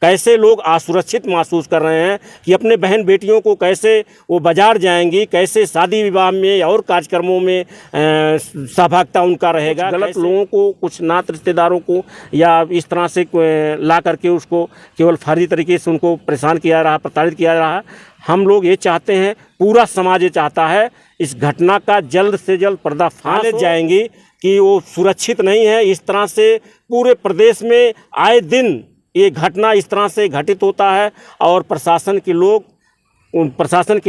कैसे लोग असुरक्षित महसूस कर रहे हैं कि अपने बहन बेटियों को कैसे वो बाजार जाएंगी, कैसे शादी विवाह में और कार्यक्रमों में सहभागिता उनका रहेगा। गलत लोगों को, कुछ नात रिश्तेदारों को या इस तरह से ला करके उसको केवल फर्जी तरीके से उनको परेशान किया रहा, प्रताड़ित किया रहा। हम लोग ये चाहते हैं, पूरा समाज ये चाहता है इस घटना का जल्द से जल्द पर्दाफाश जाएंगी कि वो सुरक्षित नहीं है। इस तरह से पूरे प्रदेश में आए दिन ये घटना इस तरह से घटित होता है और प्रशासन के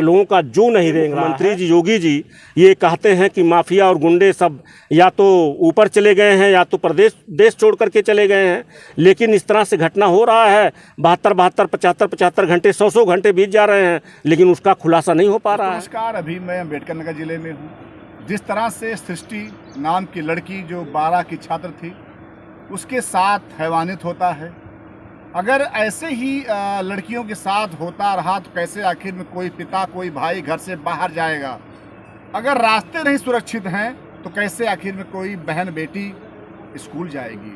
लोगों का जो नहीं रेंग रहा है। मंत्री जी, योगी जी ये कहते हैं कि माफिया और गुंडे सब या तो ऊपर चले गए हैं या तो देश छोड़ करके चले गए हैं, लेकिन इस तरह से घटना हो रहा है। 72, 75 घंटे, 100 घंटे बीत जा रहे हैं, लेकिन उसका खुलासा नहीं हो पा रहा है। नमस्कार, अभी मैं अम्बेडकर नगर जिले में हूँ। जिस तरह से सृष्टि नाम की लड़की जो 12 की छात्र थी, उसके साथ हैवानियत होता है। अगर ऐसे ही लड़कियों के साथ होता रहा तो कैसे आखिर में कोई पिता, कोई भाई घर से बाहर जाएगा? अगर रास्ते नहीं सुरक्षित हैं तो कैसे आखिर में कोई बहन बेटी स्कूल जाएगी?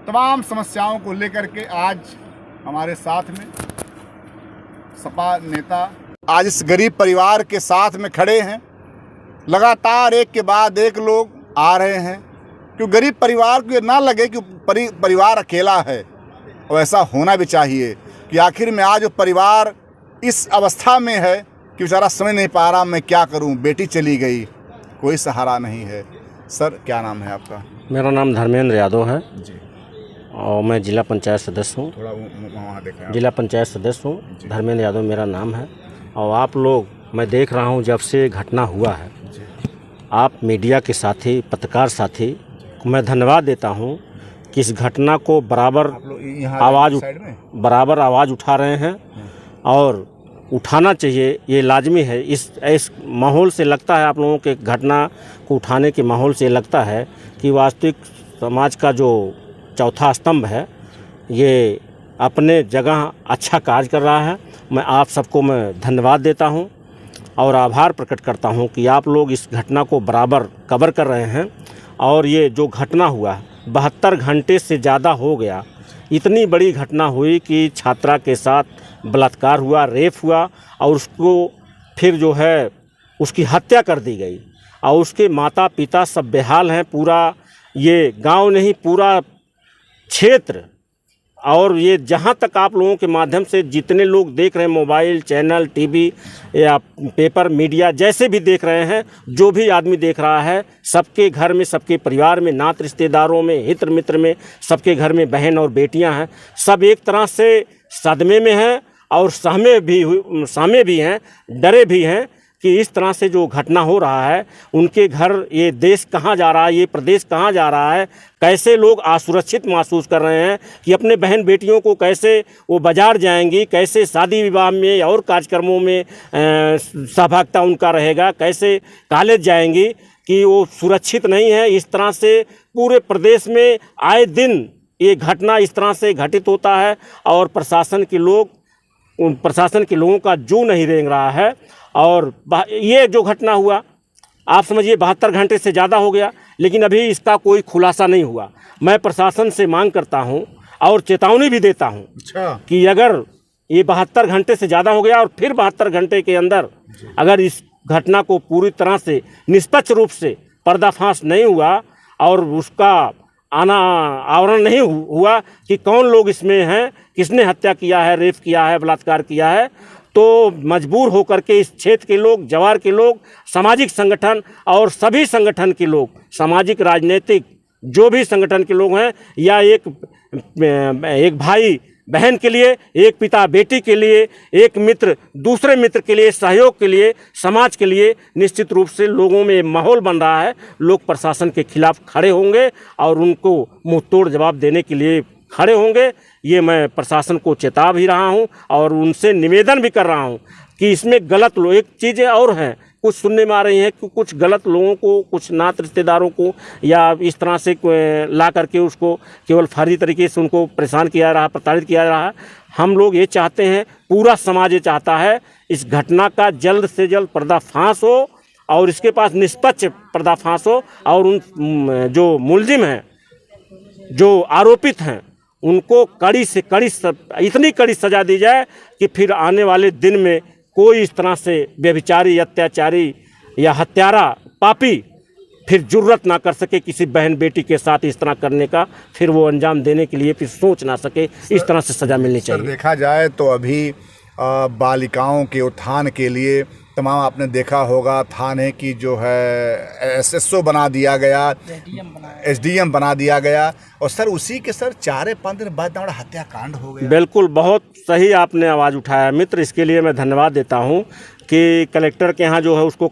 तमाम समस्याओं को लेकर के आज हमारे साथ में सपा नेता आज इस गरीब परिवार के साथ में खड़े हैं। लगातार एक के बाद एक लोग आ रहे हैं, क्योंकि गरीब परिवार को ये ना लगे कि परिवार अकेला है। और ऐसा होना भी चाहिए कि आखिर में आज वो परिवार इस अवस्था में है कि बेचारा समझ नहीं पा रहा मैं क्या करूं, बेटी चली गई, कोई सहारा नहीं है। सर, क्या नाम है आपका? मेरा नाम धर्मेंद्र यादव है जी, और मैं जिला पंचायत सदस्य हूँ। थोड़ा वहाँ देखें। जिला पंचायत सदस्य हूँ, धर्मेंद्र यादव मेरा नाम है। और आप लोग, मैं देख रहा हूँ जब से घटना हुआ है, आप मीडिया के साथी, पत्रकार साथी को मैं धन्यवाद देता हूँ कि इस घटना को बराबर आवाज़ उठा रहे हैं और उठाना चाहिए, ये लाजमी है। इस माहौल से लगता है, आप लोगों के घटना को उठाने के माहौल से लगता है कि वास्तविक समाज का जो चौथा स्तंभ है ये अपने जगह अच्छा कार्य कर रहा है। मैं आप सबको मैं धन्यवाद देता हूं और आभार प्रकट करता हूं कि आप लोग इस घटना को बराबर कवर कर रहे हैं। और ये जो घटना हुआ 72 घंटे से ज़्यादा हो गया, इतनी बड़ी घटना हुई कि छात्रा के साथ बलात्कार हुआ, रेप हुआ और उसको फिर जो है उसकी हत्या कर दी गई और उसके माता पिता सब बेहाल हैं। पूरा ये गांव नहीं, पूरा क्षेत्र और ये जहां तक आप लोगों के माध्यम से जितने लोग देख रहे हैं, मोबाइल, चैनल, टीवी या पेपर, मीडिया जैसे भी देख रहे हैं, जो भी आदमी देख रहा है, सबके घर में, सबके परिवार में, नात रिश्तेदारों में, हित मित्र में, सबके घर में बहन और बेटियां हैं। सब एक तरह से सदमे में हैं और सहमे भी हैं, डरे भी हैं कि इस तरह से जो घटना हो रहा है, उनके घर, ये देश कहाँ जा रहा है, ये प्रदेश कहाँ जा रहा है, कैसे लोग असुरक्षित महसूस कर रहे हैं कि अपने बहन बेटियों को कैसे वो बाजार जाएंगी, कैसे शादी विवाह में और कार्यक्रमों में सहभागिता उनका रहेगा, कैसे कॉलेज जाएंगी कि वो सुरक्षित नहीं है। इस तरह से पूरे प्रदेश में आए दिन ये घटना इस तरह से घटित होता है और प्रशासन के लोगों का जो नहीं रेंग रहा है। और ये जो घटना हुआ, आप समझिए 72 घंटे से ज़्यादा हो गया, लेकिन अभी इसका कोई खुलासा नहीं हुआ। मैं प्रशासन से मांग करता हूं और चेतावनी भी देता हूं कि अगर ये 72 घंटे से ज़्यादा हो गया और फिर 72 घंटे के अंदर अगर इस घटना को पूरी तरह से निष्पक्ष रूप से पर्दाफाश नहीं हुआ और उसका आवरण नहीं हुआ कि कौन लोग इसमें हैं, किसने हत्या किया है, रेप किया है, बलात्कार किया है, तो मजबूर होकर के इस क्षेत्र के लोग, जवार के लोग, सामाजिक संगठन और सभी संगठन के लोग, सामाजिक, राजनीतिक जो भी संगठन के लोग हैं, या एक भाई बहन के लिए, एक पिता बेटी के लिए, एक मित्र दूसरे मित्र के लिए, सहयोग के लिए, समाज के लिए निश्चित रूप से लोगों में माहौल बन रहा है। लोग प्रशासन के खिलाफ खड़े होंगे और उनको मुंह तोड़ जवाब देने के लिए खड़े होंगे। ये मैं प्रशासन को चेता भी रहा हूं और उनसे निवेदन भी कर रहा हूं कि इसमें गलत लोग, एक चीज़ें और हैं, कुछ सुनने में आ रही हैं कि कुछ गलत लोगों को, कुछ नात रिश्तेदारों को या इस तरह से ला करके उसको केवल फर्जी तरीके से उनको परेशान किया रहा, प्रताड़ित किया रहा। हम लोग ये चाहते हैं, पूरा समाज ये चाहता है इस घटना का जल्द से जल्द पर्दाफाश हो और इसके पास निष्पक्ष पर्दाफाश हो और उन जो मुलजिम हैं, जो आरोपित हैं, उनको कड़ी से कड़ी इतनी कड़ी सज़ा दी जाए कि फिर आने वाले दिन में कोई इस तरह से व्यभिचारी, अत्याचारी या हत्यारा, पापी फिर जुर्रत ना कर सके किसी बहन बेटी के साथ इस तरह करने का, फिर वो अंजाम देने के लिए फिर सोच ना सके। इस तरह से सज़ा मिलनी चाहिए। देखा जाए तो अभी बालिकाओं के उत्थान के लिए तमाम आपने देखा होगा थाने की जो है एसएसओ बना दिया गया, एसडीएम बना दिया गया, और सर उसी के सर 4-5 दिन बाद हमारा हत्याकांड हो गया। बिल्कुल, बहुत सही आपने आवाज़ उठाया मित्र, इसके लिए मैं धन्यवाद देता हूँ कि कलेक्टर के यहाँ जो है उसको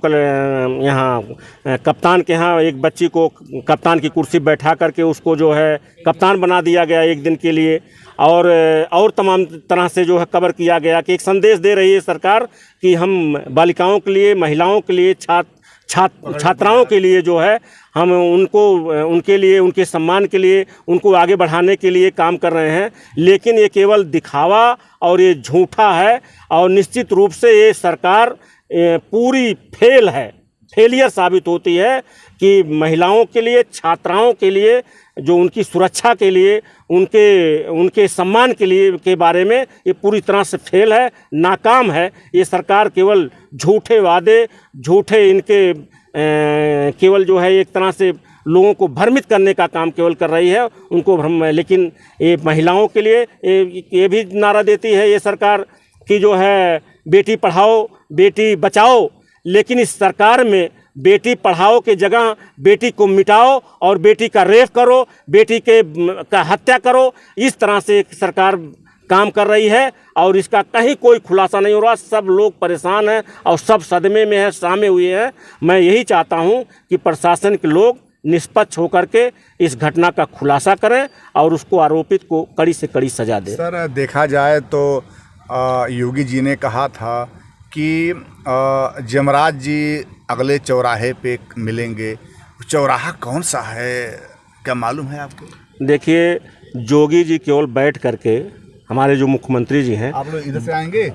यहाँ कप्तान के यहाँ एक बच्ची को कप्तान की कुर्सी बैठा करके उसको जो है कप्तान बना दिया गया एक दिन के लिए, और तमाम तरह से जो है कवर किया गया कि एक संदेश दे रही है सरकार कि हम बालिकाओं के लिए, महिलाओं के लिए, छात्राओं के लिए जो है हम उनके लिए, उनके सम्मान के लिए, उनको आगे बढ़ाने के लिए काम कर रहे हैं। लेकिन ये केवल दिखावा और ये झूठा है, और निश्चित रूप से ये सरकार पूरी फेलियर साबित होती है कि महिलाओं के लिए, छात्राओं के लिए, जो उनकी सुरक्षा के लिए, उनके सम्मान के लिए के बारे में ये पूरी तरह से फेल है, नाकाम है। ये सरकार केवल झूठे वादे, झूठे इनके केवल जो है एक तरह से लोगों को भ्रमित करने का काम केवल कर रही है, उनको भ्रम। लेकिन ये महिलाओं के लिए ये भी नारा देती है ये सरकार कि जो है बेटी पढ़ाओ, बेटी बचाओ, लेकिन इस सरकार में बेटी पढ़ाओ के जगह बेटी को मिटाओ और बेटी का रेप करो, बेटी का हत्या करो, इस तरह से सरकार काम कर रही है, और इसका कहीं कोई खुलासा नहीं हो रहा। सब लोग परेशान हैं और सब सदमे में हैं, सहमे हुए हैं। मैं यही चाहता हूं कि प्रशासन के लोग निष्पक्ष होकर के इस घटना का खुलासा करें और उसको आरोपित को कड़ी से कड़ी सजा दें। सर देखा जाए तो योगी जी ने कहा था कि जमराज जी अगले चौराहे पे मिलेंगे। चौराहा कौन सा है, क्या मालूम है आपको? देखिए, योगी जी केवल बैठ करके, हमारे जो मुख्यमंत्री जी हैं, आप लोग इधर से आएंगे,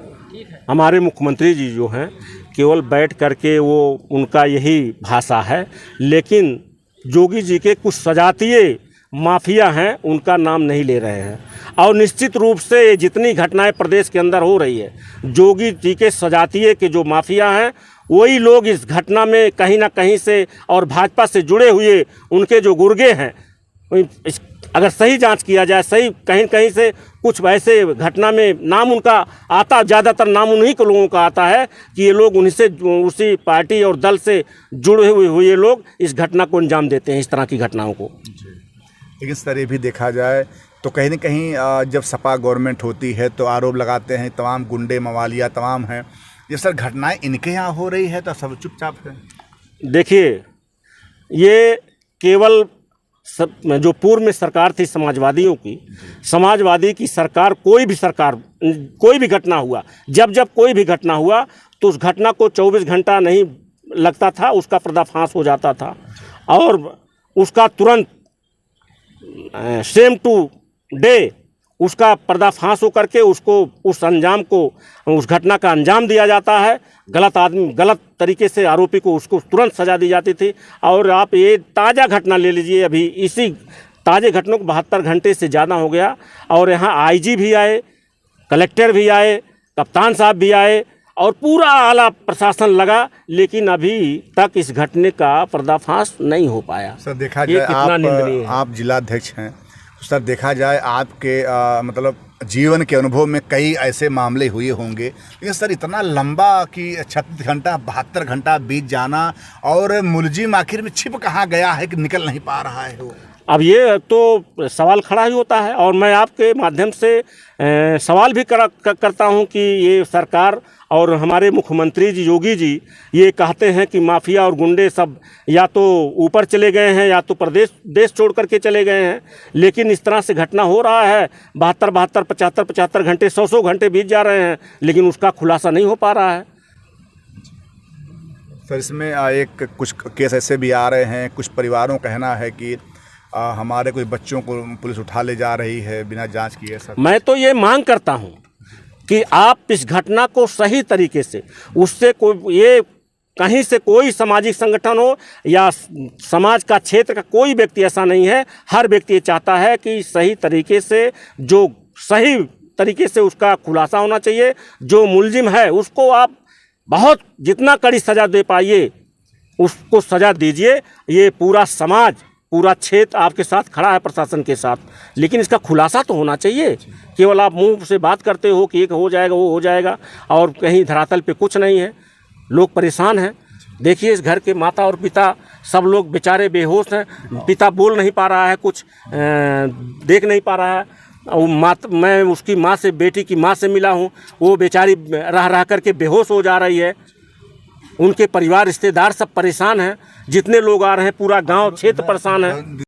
हमारे मुख्यमंत्री जी जो हैं केवल बैठ करके वो उनका यही भाषा है, लेकिन योगी जी के कुछ सजातीय माफिया हैं उनका नाम नहीं ले रहे हैं। और निश्चित रूप से जितनी घटनाएं प्रदेश के अंदर हो रही है, योगी जी के सजातीय के जो माफिया हैं वही लोग इस घटना में कहीं ना कहीं से, और भाजपा से जुड़े हुए उनके जो गुर्गे हैं, अगर सही जांच किया जाए, सही कहीं कहीं से कुछ वैसे घटना में नाम उनका आता, ज़्यादातर नाम उन्हीं के लोगों का आता है कि ये लोग उन्हीं से, उसी पार्टी और दल से जुड़े हुए लोग इस घटना को अंजाम देते हैं, इस तरह की घटनाओं को। लेकिन सर ये भी देखा जाए तो कहीं ना कहीं जब सपा गवर्नमेंट होती है तो आरोप लगाते हैं तमाम गुंडे मवालिया तमाम हैं। ये सर घटनाएं इनके यहाँ हो रही है तो सब चुपचाप है। देखिए, ये केवल जो पूर्व में सरकार थी समाजवादियों की, समाजवादी की सरकार, कोई भी घटना हुआ, जब कोई भी घटना हुआ तो उस घटना को 24 घंटा नहीं लगता था, उसका पर्दाफाश हो जाता था, और उसका तुरंत सेम टू डे उसका पर्दाफाश होकर के उसको, उस अंजाम को, उस घटना का अंजाम दिया जाता है। गलत तरीके से आरोपी को उसको तुरंत सजा दी जाती थी। और आप ये ताज़ा घटना ले लीजिए, अभी इसी ताज़े घटना को 72 घंटे से ज़्यादा हो गया, और यहाँ आईजी भी आए, कलेक्टर भी आए, कप्तान साहब भी आए, और पूरा आला प्रशासन लगा, लेकिन अभी तक इस घटने का पर्दाफाश नहीं हो पाया। सर देखा जाए आप जिलाध्यक्ष हैं, सर देखा जाए आपके मतलब जीवन के अनुभव में कई ऐसे मामले हुए होंगे, लेकिन सर इतना लंबा कि 36 घंटा 72 घंटा बीत जाना, और मुलजिम आखिर में छिप कहाँ गया है कि निकल नहीं पा रहा है वो। अब ये तो सवाल खड़ा ही होता है, और मैं आपके माध्यम से सवाल भी करता हूं कि ये सरकार और हमारे मुख्यमंत्री जी योगी जी ये कहते हैं कि माफिया और गुंडे सब या तो ऊपर चले गए हैं या तो देश छोड़ करके चले गए हैं, लेकिन इस तरह से घटना हो रहा है, 72 75 घंटे 100 घंटे बीत जा रहे हैं, लेकिन उसका खुलासा नहीं हो पा रहा है। सर इसमें एक कुछ केस ऐसे भी आ रहे हैं, कुछ परिवारों का कहना है कि हमारे कुछ बच्चों को पुलिस उठा ले जा रही है बिना जांच किए। सर मैं तो ये मांग करता हूं कि आप इस घटना को सही तरीके से, उससे कोई ये कहीं से कोई सामाजिक संगठन हो या समाज का क्षेत्र का कोई व्यक्ति ऐसा नहीं है। हर व्यक्ति ये चाहता है कि सही तरीके से, जो सही तरीके से उसका खुलासा होना चाहिए। जो मुलजिम है उसको आप बहुत जितना कड़ी सज़ा दे पाइए उसको सज़ा दीजिए। ये पूरा समाज, पूरा क्षेत्र आपके साथ खड़ा है, प्रशासन के साथ, लेकिन इसका खुलासा तो होना चाहिए। केवल आप मुंह से बात करते हो कि एक हो जाएगा, वो हो जाएगा, और कहीं धरातल पे कुछ नहीं है। लोग परेशान हैं। देखिए, इस घर के माता और पिता सब लोग बेचारे बेहोश हैं। पिता बोल नहीं पा रहा है, कुछ देख नहीं पा रहा है। और मैं उसकी माँ से, बेटी की माँ से मिला हूँ, वो बेचारी रह रह करके बेहोश हो जा रही है। उनके परिवार रिश्तेदार सब परेशान हैं। जितने लोग आ रहे हैं, पूरा गांव क्षेत्र परेशान है।